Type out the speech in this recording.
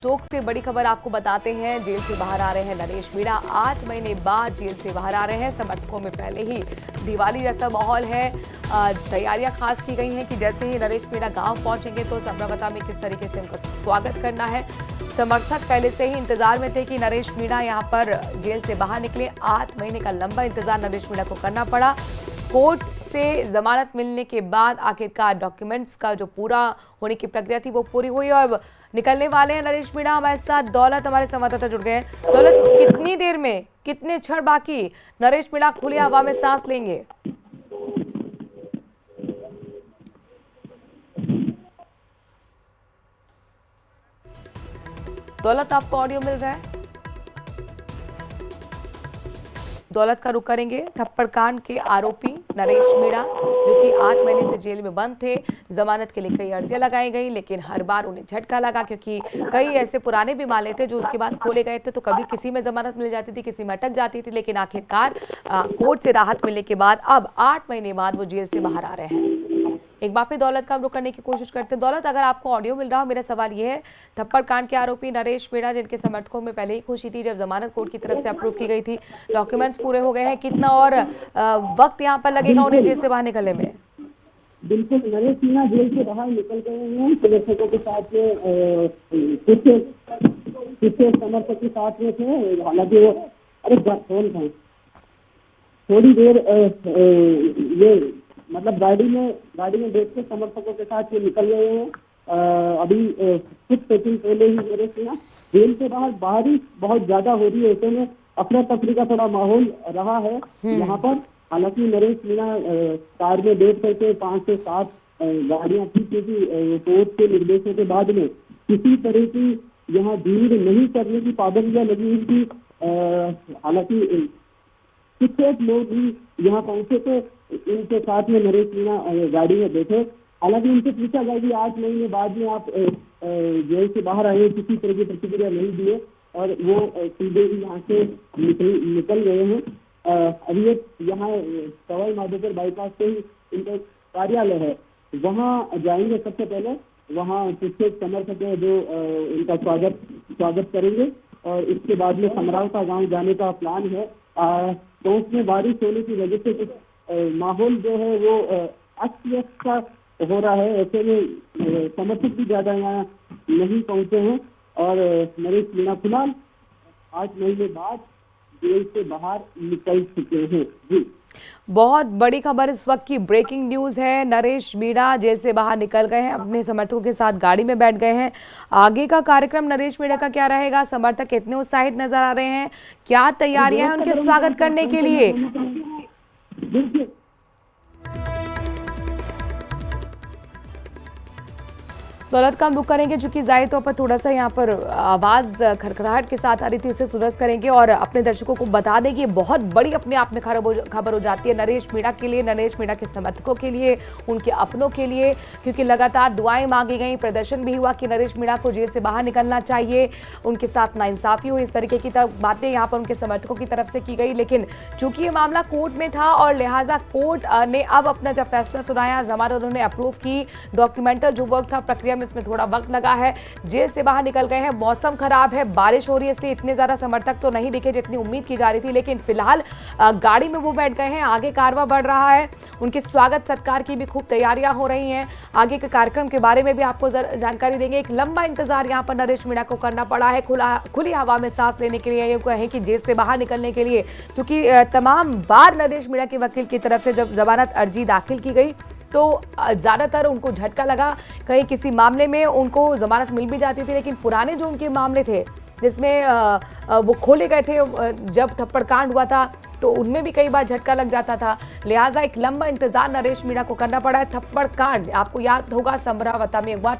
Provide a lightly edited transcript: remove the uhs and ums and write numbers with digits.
टोक से बड़ी खबर आपको बताते हैं। जेल से बाहर आ रहे हैं नरेश मीणा। 8 महीने बाद जेल से बाहर आ रहे हैं। समर्थकों में पहले ही दिवाली जैसा माहौल है। तैयारियां खास की गई हैं कि जैसे ही नरेश मीणा गांव पहुंचेंगे तो संभवतः में किस तरीके से उनका स्वागत करना है। समर्थक पहले से ही इंतजार में थे कि नरेश मीणा यहां पर जेल से बाहर निकले। 8 महीने का लंबा इंतजार नरेश मीणा को करना पड़ा। कोर्ट से जमानत मिलने के बाद आखिरकार डॉक्यूमेंट्स का जो पूरा होने की प्रक्रिया थी वो पूरी हुई और निकलने वाले हैं नरेश मीणा। हमारे साथ दौलत हमारे संवाददाता जुड़ गए हैं। दौलत, कितनी देर में, कितने क्षण बाकी नरेश मीणा खुली हवा में सांस लेंगे? दौलत, आपको ऑडियो मिल रहा है? दौलत का रुख करेंगे। थप्पड़ कांड के आरोपी नरेश मीणा जो कि 8 महीने से जेल में बंद थे। जमानत के लिए कई अर्जियां लगाई गई लेकिन हर बार उन्हें झटका लगा क्योंकि कई ऐसे पुराने भी मामले थे जो उसके बाद खोले गए थे। तो कभी किसी में जमानत मिल जाती थी, किसी में अटक जाती थी, लेकिन आखिरकार कोर्ट से राहत मिलने के बाद अब 8 महीने बाद वो जेल से बाहर आ रहे हैं। एक बार फिर दौलत का हम रुख करने की कोशिश करते हैं। दौलत, अगर आपको ऑडियो मिल रहा हो, मेरा सवाल ये है, थप्पड़ कांड के आरोपी नरेश मीणा जिनके समर्थकों में पहले ही खुशी थी जब जमानत कोर्ट की तरफ से अप्रूव की गई थी, डॉक्यूमेंट्स पूरे हो गए हैं, कितना और वक्त यहाँ पर लगेगा उन्हें जेल से बाहर निकलने में? बिल्कुल, नरेश मीणा जेल से बाहर निकल गए हैं। समर्थकों के साथ में कुछ समर्थक के साथ में थे। हालांकि वो फोन था थोड़ी देर ये मतलब गाड़ी में बैठ के समर्थकों के साथ ये निकल गए हैं। अभी कुछ सेकंड पहले ही नरेश मीणा जेल से बारिश बहुत ज्यादा हो रही है, ऐसे में अफरा तफरी का थोड़ा माहौल रहा है यहाँ पर। हालांकि नरेश मीणा कार में बैठ करके 5 से 7 गाड़ियां थी क्योंकि कोर्ट के निर्देशों के बाद में किसी तरह की यहाँ भीड़ नहीं करने की पाबंदियां लगी हुई थी। हालांकि कुछ लोग भी यहाँ पहुंचे थे, इनके साथ में नरेश मीणा गाड़ी में बैठे। हालांकि उनसे पूछा गया कि 8 महीने बाद में आप जेल से बाहर आए, किसी तरह की प्रतिक्रिया नहीं दिए और वो सीधे ही यहाँ से निकल गए हैं। अभी एक यहाँ सवाई माधोपुर बाईपास से ही इनका कार्यालय है, वहाँ जाएंगे। सबसे पहले वहाँ कुछ समर्थक है जो इनका स्वागत करेंगे और इसके बाद में समराव का गाँव जाने का प्लान है। तो उसमें बारिश होने की वजह से कुछ माहौल जो है वो अस्त व्यस्त सा हो रहा है। ऐसे में समर्थक भी ज्यादा यहाँ नहीं पहुंचे हैं और नरेश मीणा फिलहाल 8 महीने बाद जेल से बाहर निकल चुके हैं। जी, बहुत बड़ी खबर इस वक्त की, ब्रेकिंग न्यूज है। नरेश मीणा जेल से बाहर निकल गए हैं, अपने समर्थकों के साथ गाड़ी में बैठ गए हैं। आगे का कार्यक्रम नरेश मीणा का क्या रहेगा? समर्थक कितने उत्साहित नजर आ रहे हैं? क्या तैयारियां हैं उनके स्वागत करने के लिए? दौलत का हम रुख करेंगे चूंकि जाहिर तौर पर थोड़ा सा यहाँ पर आवाज खरखराहट के साथ आ रही थी, उसे सुदर्श करेंगे और अपने दर्शकों को बता दें कि बहुत बड़ी अपने आप में खबर हो जाती है नरेश मीणा के लिए, नरेश मीणा के समर्थकों के लिए, उनके अपनों के लिए, क्योंकि लगातार दुआएं मांगी गई, प्रदर्शन भी हुआ कि नरेश मीणा को जेल से बाहर निकलना चाहिए, उनके साथ नाइंसाफी हुई, इस तरीके की बातें यहाँ पर उनके समर्थकों की तरफ से की गई। लेकिन चूंकि ये मामला कोर्ट में था और लिहाजा कोर्ट ने अब अपना जब फैसला सुनाया, जमानत उन्होंने अप्रूव की, डॉक्यूमेंटल जो वर्क था प्रक्रिया इसमें थोड़ा वक्त लगा है, जेल से बाहर निकल गए हैं। मौसम खराब है, बारिश हो रही है, इसलिए इतने ज्यादा समर्थक तो नहीं दिखे जितनी उम्मीद की जा रही थी, लेकिन फिलहाल गाड़ी में वो बैठ गए हैं। आगे कारवां बढ़ रहा है, उनके स्वागत सत्कार की भी खूब तैयारियां हो रही हैं। आगे के कार्यक्रम के बारे में भी आपको जानकारी देंगे। एक लंबा इंतजार यहाँ पर नरेश मीणा को करना पड़ा है खुली हवा में सांस लेने के लिए, ये कहें कि जेल से बाहर निकलने के लिए, क्योंकि तमाम बार नरेश मीणा के वकील की तरफ से जब जमानत अर्जी दाखिल की गई तो ज़्यादातर उनको झटका लगा। कहीं किसी मामले में उनको जमानत मिल भी जाती थी, लेकिन पुराने जो उनके मामले थे जिसमें वो खोले गए थे जब थप्पड़ कांड हुआ था, तो उनमें भी कई बार झटका लग जाता था। लिहाजा एक लंबा इंतजार नरेश मीणा को करना पड़ा है। थप्पड़ कांड आपको याद होगा समरावता में हुआ था।